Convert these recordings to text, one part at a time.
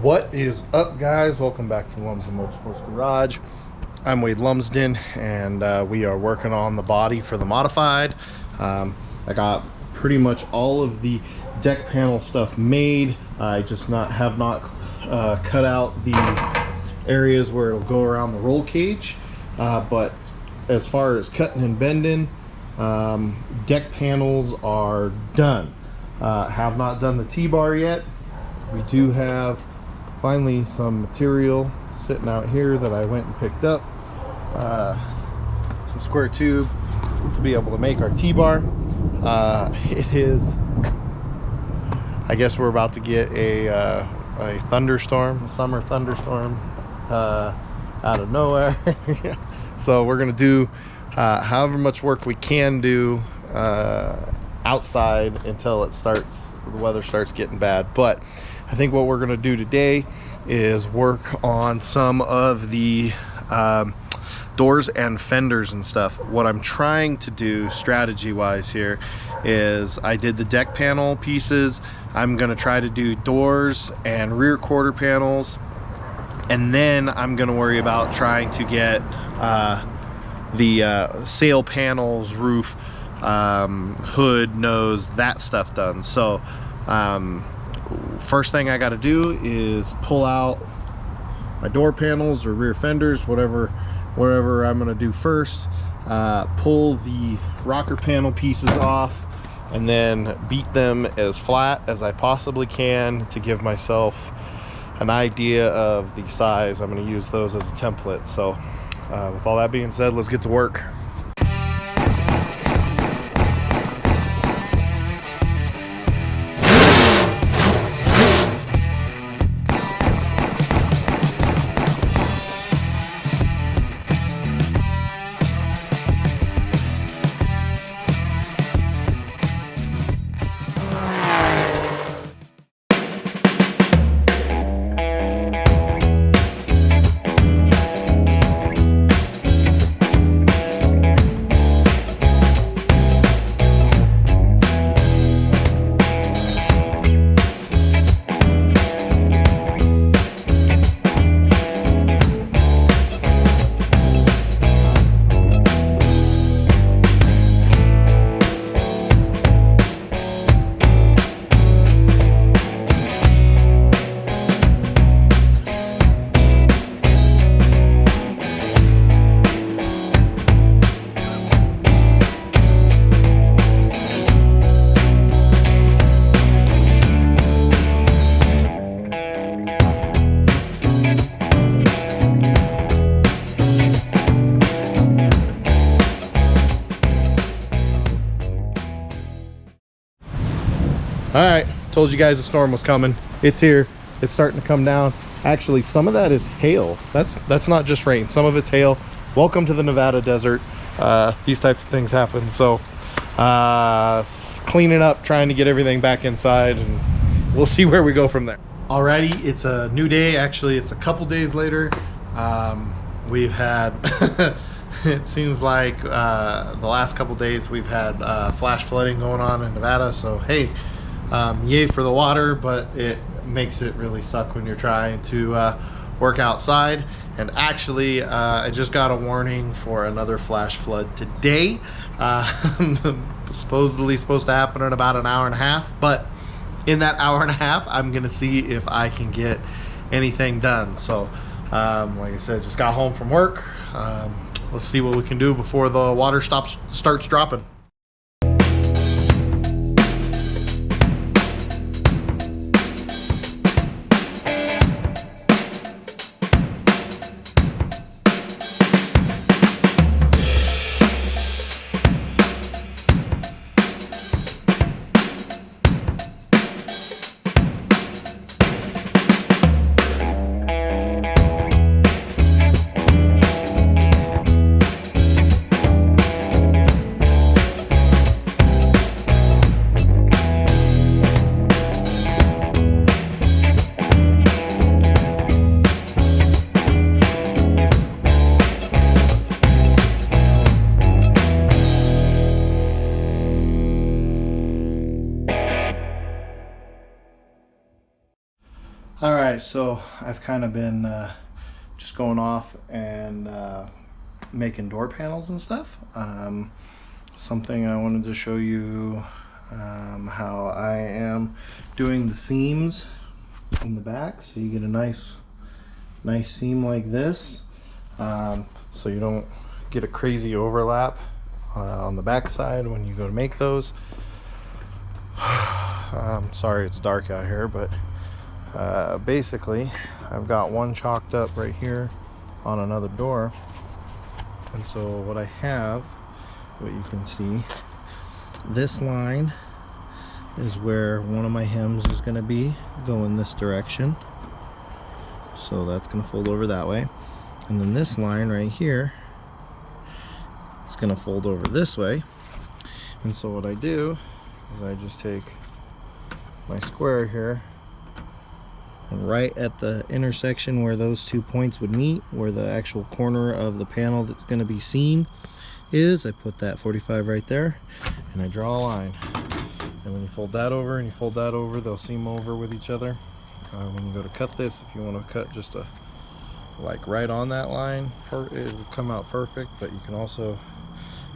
What is up, guys? Welcome back to Lumsden Motorsports Garage. I'm Wade Lumsden, and we are working on the body for the Modified. I got pretty much all of the deck panel stuff made. I just have not cut out the areas where it'll go around the roll cage. But as far as cutting and bending, deck panels are done. Have not done the T-bar yet. We do have finally some material sitting out here that I went and picked up. Some square tube to be able to make our T-bar. It is, I guess we're about to get a thunderstorm, a summer thunderstorm out of nowhere. So we're gonna do however much work we can do outside until the weather starts getting bad. But I think what we're gonna do today is work on some of the doors and fenders and stuff. What I'm trying to do strategy wise here is I did the deck panel pieces. I'm gonna try to do doors and rear quarter panels, and then I'm gonna worry about trying to get the sail panels, roof, hood, nose, that stuff done. So first thing I got to do is pull out my door panels or rear fenders, whatever I'm going to do first. Pull the rocker panel pieces off and then beat them as flat as I possibly can to give myself an idea of the size. I'm going to use those as a template. So with all that being said, let's get to work. All right, told you guys the storm was coming. It's here. It's starting to come down. Actually, some of that is hail. That's not just rain. Some of it's hail. Welcome to the Nevada desert. These types of things happen. So cleaning up, trying to get everything back inside, and we'll see where we go from there. Alrighty, it's a new day. Actually, it's a couple days later. We've had it seems like the last couple days we've had flash flooding going on in Nevada. So hey, yay for the water, but it makes it really suck when you're trying to work outside. And actually, I just got a warning for another flash flood today. Supposedly supposed to happen in about an hour and a half, but in that hour and a half, I'm gonna see if I can get anything done. So like I said, just got home from work. Let's see what we can do before the water starts dropping. right, so I've kind of been just going off and making door panels and stuff. Something I wanted to show you how I am doing the seams in the back, so you get a nice seam like this, so you don't get a crazy overlap on the back side when you go to make those. Sorry it's dark out here, but basically I've got one chalked up right here on another door, and so what I have, what you can see, this line is where one of my hems is going to be going this direction, so that's going to fold over that way, and then this line right here is going to fold over this way. And so what I do is I just take my square here, and right at the intersection where those two points would meet, where the actual corner of the panel that's going to be seen is, I put that 45 right there, and I draw a line. And when you fold that over and you fold that over, they'll seam over with each other. When you go to cut this, if you want to cut just like right on that line, it will come out perfect, but you can also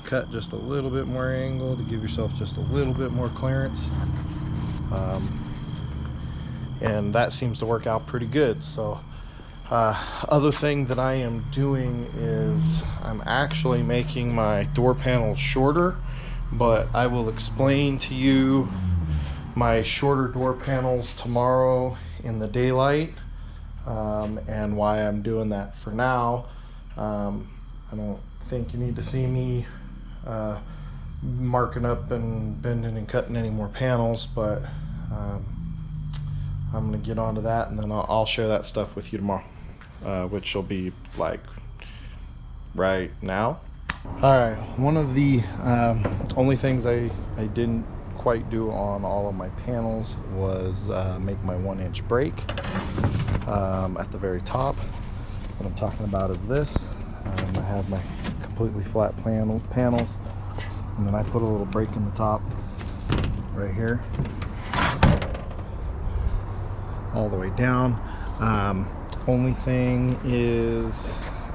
cut just a little bit more angle to give yourself just a little bit more clearance. And that seems to work out pretty good. So other thing that I am doing is I'm actually making my door panels shorter, but I will explain to you my shorter door panels tomorrow in the daylight, and why I'm doing that. For now, I don't think you need to see me marking up and bending and cutting any more panels, but I'm gonna get onto that, and then I'll share that stuff with you tomorrow, which will be like right now. All right, one of the only things I didn't quite do on all of my panels was make my 1-inch break at the very top. What I'm talking about is this. I have my completely flat panels, and then I put a little break in the top right here, all the way down. Only thing is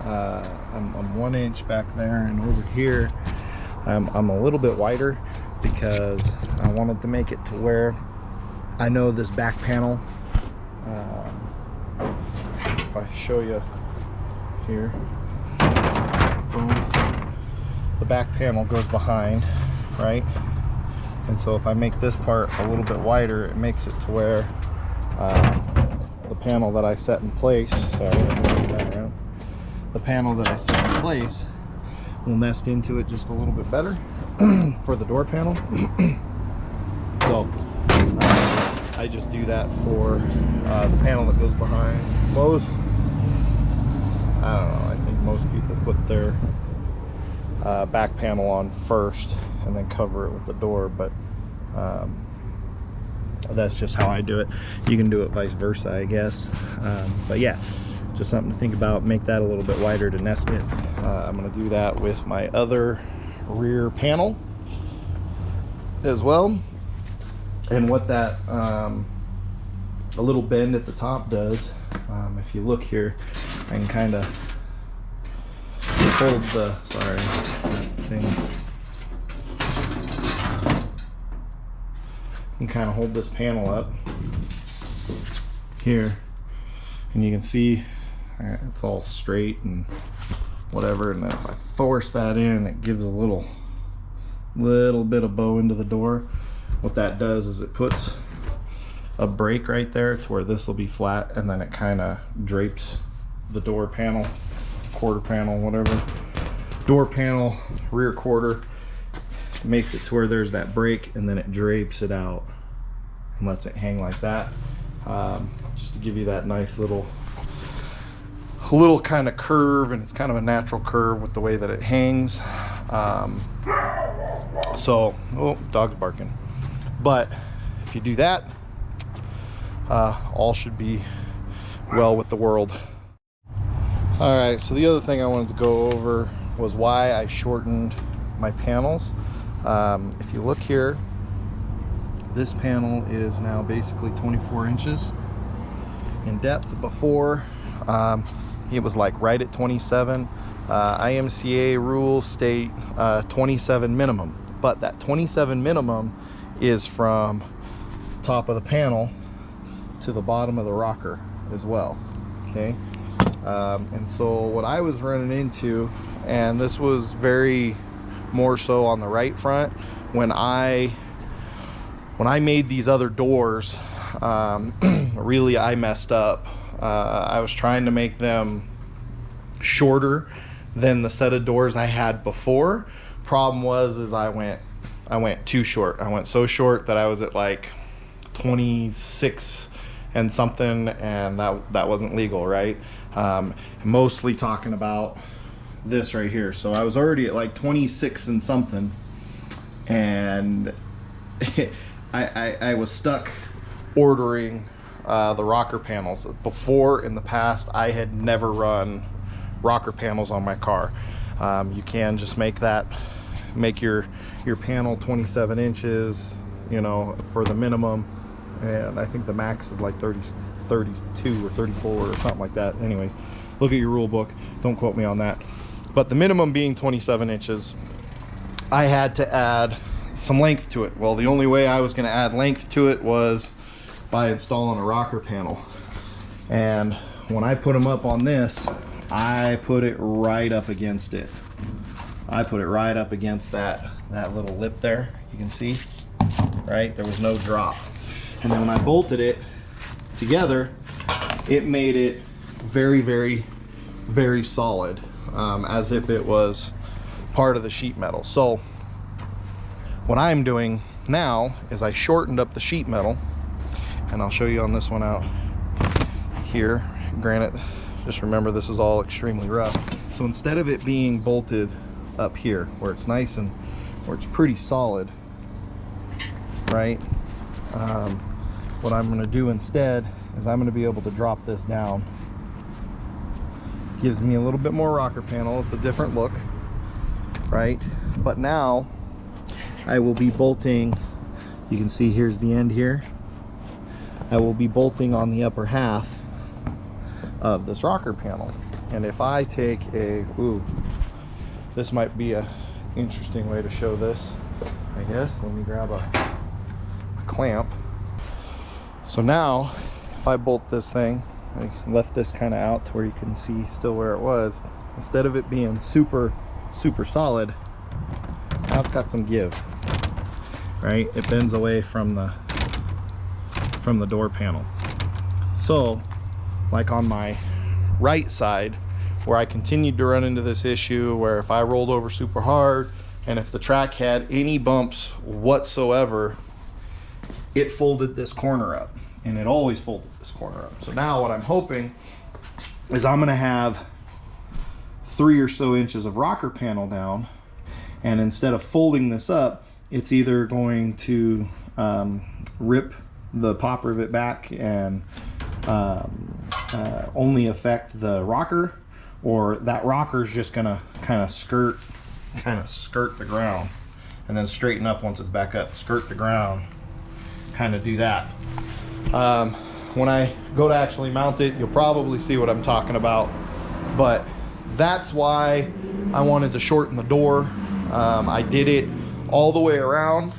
I'm 1 inch back there, and over here I'm a little bit wider because I wanted to make it to where I know this back panel, if I show you here, boom, the back panel goes behind, right? And so if I make this part a little bit wider, it makes it to where the panel that I set in place, the panel that I set in place will nest into it just a little bit better for the door panel. So I just do that for the panel that goes behind. I don't know, I think most people put their back panel on first and then cover it with the door, but that's just how I do it. You can do it vice versa, I guess. But yeah, just something to think about. Make that a little bit wider to nest it. I'm going to do that with my other rear panel as well. And what that a little bend at the top does, if you look here, I can kind of hold the and kind of hold this panel up here, and you can see it's all straight and whatever, and then if I force that in, it gives a little bit of bow into the door. What that does is it puts a break right there to where this will be flat, and then it kind of drapes the door panel, quarter panel, whatever, door panel, rear quarter, makes it to where there's that break, and then it drapes it out and lets it hang like that, just to give you that nice little kind of curve, and it's kind of a natural curve with the way that it hangs. So, oh, dog's barking. But if you do that, all should be well with the world. All right, so the other thing I wanted to go over was why I shortened my panels. If you look here, this panel is now basically 24 inches, in depth before. It was like right at 27. IMCA rules state 27 minimum, but that 27 minimum is from top of the panel to the bottom of the rocker as well. Okay. And so what I was running into, and this was very more so on the right front, when I made these other doors, really I messed up. I was trying to make them shorter than the set of doors I had before. Problem was I went too short. I went so short that I was at like 26 and something, and that wasn't legal, right? Mostly talking about this right here. So I was already at like 26 and something, and I was stuck ordering the rocker panels. Before, in the past, I had never run rocker panels on my car. You can just make your panel 27 inches, you know, for the minimum, and I think the max is like 32 or 34 or something like that. Anyways, look at your rule book, don't quote me on that, but the minimum being 27 inches, I had to add some length to it. Well, the only way I was going to add length to it was by installing a rocker panel, and when I put them up on this, I put it right up against it. I put it right up against that little lip there. You can see, right? There was no drop. And then when I bolted it together, it made it very, very, very solid, as if it was part of the sheet metal. So what I'm doing now is I shortened up the sheet metal, and I'll show you on this one out here. Granted, just remember this is all extremely rough. So instead of it being bolted up here where it's nice and where it's pretty solid, right? What I'm going to do instead is I'm going to be able to drop this down. Gives me a little bit more rocker panel. It's a different look, right? But now I will be bolting, you can see here's the end here. I will be bolting on the upper half of this rocker panel. And if I take this might be a interesting way to show this, I guess. Let me grab a clamp. So now if I bolt this thing, I left this kind of out to where you can see still where it was. Instead of it being super solid, now it's got some give, right? It bends away from the door panel. So like on my right side, where I continued to run into this issue where if I rolled over super hard and if the track had any bumps whatsoever, it folded this corner up, and it always folded this corner up. So now what I'm hoping is I'm going to have 3 or so inches of rocker panel down, and instead of folding this up, it's either going to rip the pop rivet back and only affect the rocker, or that rocker's just gonna kind of skirt the ground and then straighten up once it's back up, skirt the ground, kind of do that. When I go to actually mount it, you'll probably see what I'm talking about, but that's why I wanted to shorten the door. I did it all the way around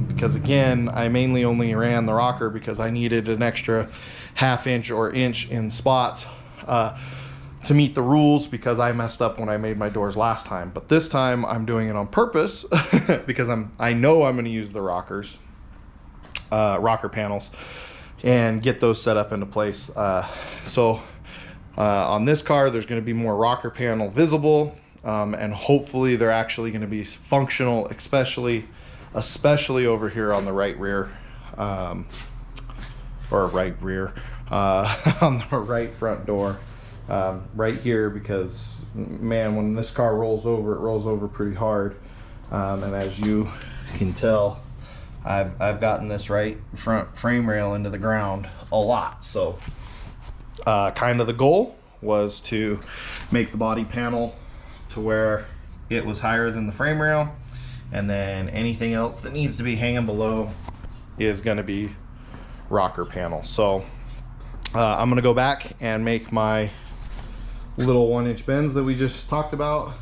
because again, I mainly only ran the rocker because I needed an extra ½ inch or inch in spots to meet the rules, because I messed up when I made my doors last time. But this time I'm doing it on purpose because I know I'm going to use the rocker panels and get those set up into place. So on this car, there's going to be more rocker panel visible, and hopefully they're actually going to be functional, especially over here on the right rear, on the right front door, right here, because man, when this car rolls over, it rolls over pretty hard, and as you can tell, I've gotten this right front frame rail into the ground a lot. So kind of the goal was to make the body panel to where it was higher than the frame rail, and then anything else that needs to be hanging below is going to be rocker panel. So I'm gonna go back and make my little 1-inch bends that we just talked about,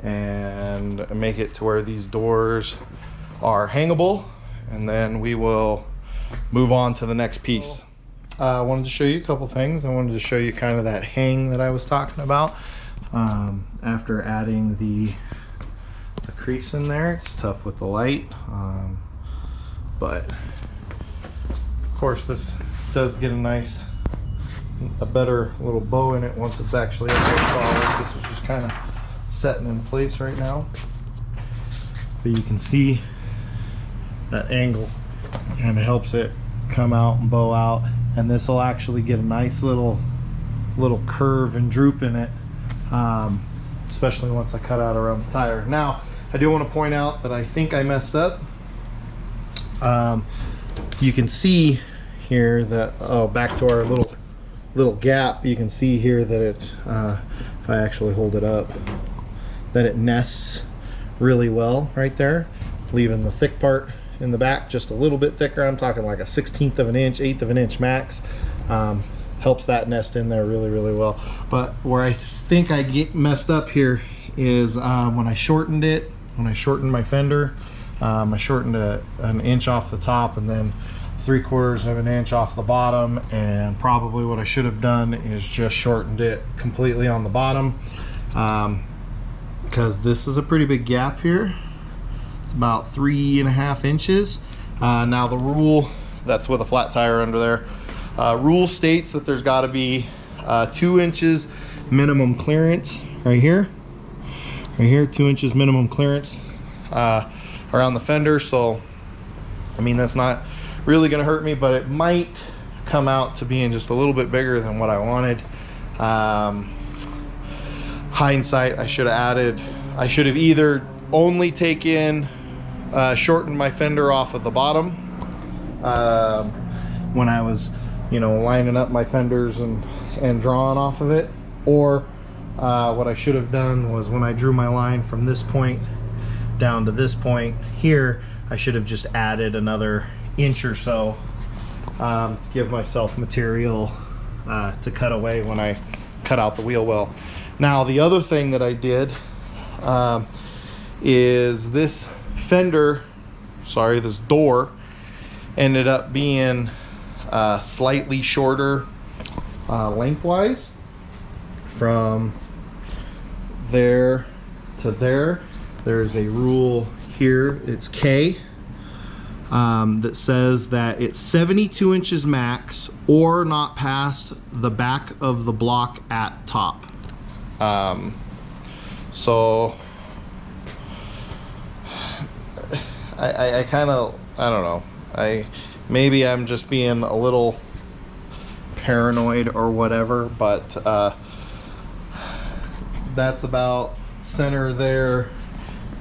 and make it to where these doors are hangable, and then we will move on to the next piece. I wanted to show you a couple things. I wanted to show you kind of that hang that I was talking about. After adding the crease in there, it's tough with the light, but of course this does get a better little bow in it once it's actually up there solid. This is just kind of setting in place right now, but you can see that angle kind of helps it come out and bow out, and this will actually get a nice little curve and droop in it, especially once I cut out around the tire. Now I do want to point out that I think I messed up. You can see here that, back to our little gap, you can see here that it, if I actually hold it up, that it nests really well right there, leaving the thick part in the back just a little bit thicker. I'm talking like a 1/16 of an inch, 1/8 of an inch max. Helps that nest in there really well. But where I think I get messed up here is when I shortened it, when I shortened my fender, I shortened an inch off the top and then 3/4 of an inch off the bottom, and probably what I should have done is just shortened it completely on the bottom, because this is a pretty big gap here. It's about 3.5 inches. Now the rule, that's with a flat tire under there, rule states that there's got to be 2 inches minimum clearance right here, 2 inches minimum clearance around the fender. So I mean, that's not really going to hurt me, but it might come out to being just a little bit bigger than what I wanted. Hindsight, I should have either only taken shortened my fender off of the bottom when I was, you know, lining up my fenders and drawing off of it, or what I should have done was when I drew my line from this point down to this point here, I should have just added another inch or so to give myself material to cut away when I cut out the wheel well. Now the other thing that I did is this this door ended up being slightly shorter lengthwise from there to there. There's a rule here, it's K, that says that it's 72 inches max or not past the back of the block at top. So I kind of, I don't know, maybe I'm just being a little paranoid or whatever, but that's about center there.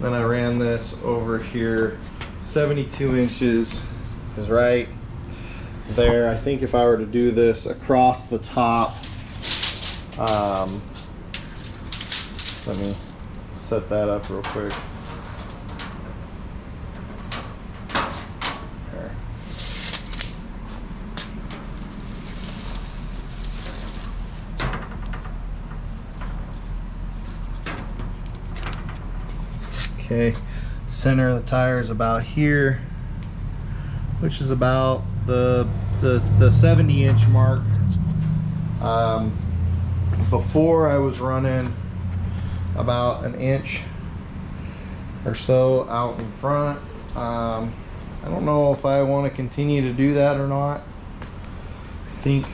Then I ran this over here. 72 inches is right there. I think if I were to do this across the top, let me set that up real quick. There. Okay, center of the tire is about here, which is about the 70-inch mark. Before I was running about an inch or so out in front. I don't know if I want to continue to do that or not. I think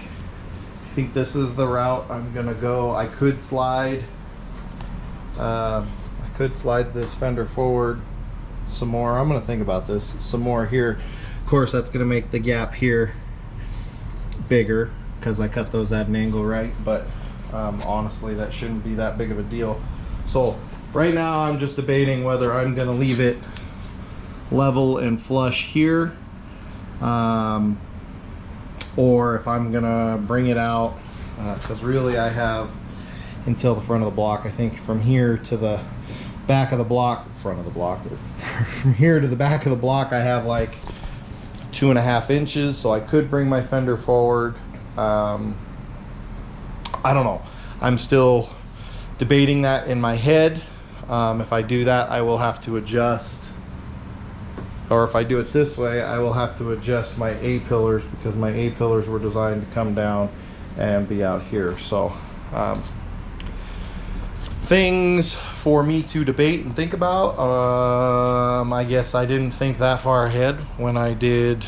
this is the route I'm gonna go. I could slide this fender forward some more. I'm gonna think about this some more here. Of course, that's gonna make the gap here bigger because I cut those at an angle, right? But honestly, that shouldn't be that big of a deal. So right now I'm just debating whether I'm gonna leave it level and flush here, or if I'm gonna bring it out, because really I have until the front of the block. I think from here to the back of the block, from here to the back of the block, I have like 2.5 inches, so I could bring my fender forward. I don't know. I'm still debating that in my head. If I do that, I will have to adjust, or if I do it this way, I will have to adjust my A-pillars, because my A-pillars were designed to come down and be out here. So things for me to debate and think about. I guess I didn't think that far ahead when I did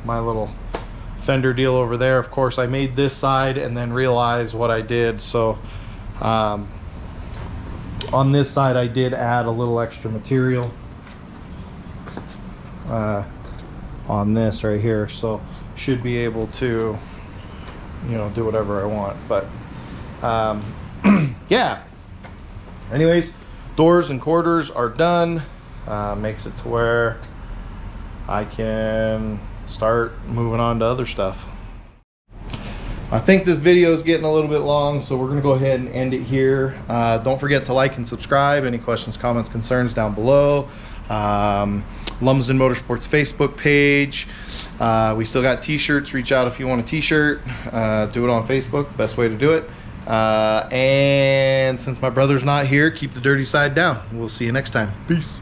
my little fender deal over there. Of course, I made this side and then realized what I did. So on this side, I did add a little extra material on this right here, so should be able to, you know, do whatever I want. But yeah, anyways, doors and quarters are done. Makes it to where I can start moving on to other stuff. I think this video is getting a little bit long, so we're going to go ahead and end it here. Don't forget to like and subscribe. Any questions, comments, concerns down below. Lumsden Motorsports Facebook page. We still got t-shirts. Reach out if you want a t-shirt. Do it on Facebook, best way to do it. And since my brother's not here, keep the dirty side down. We'll see you next time. Peace.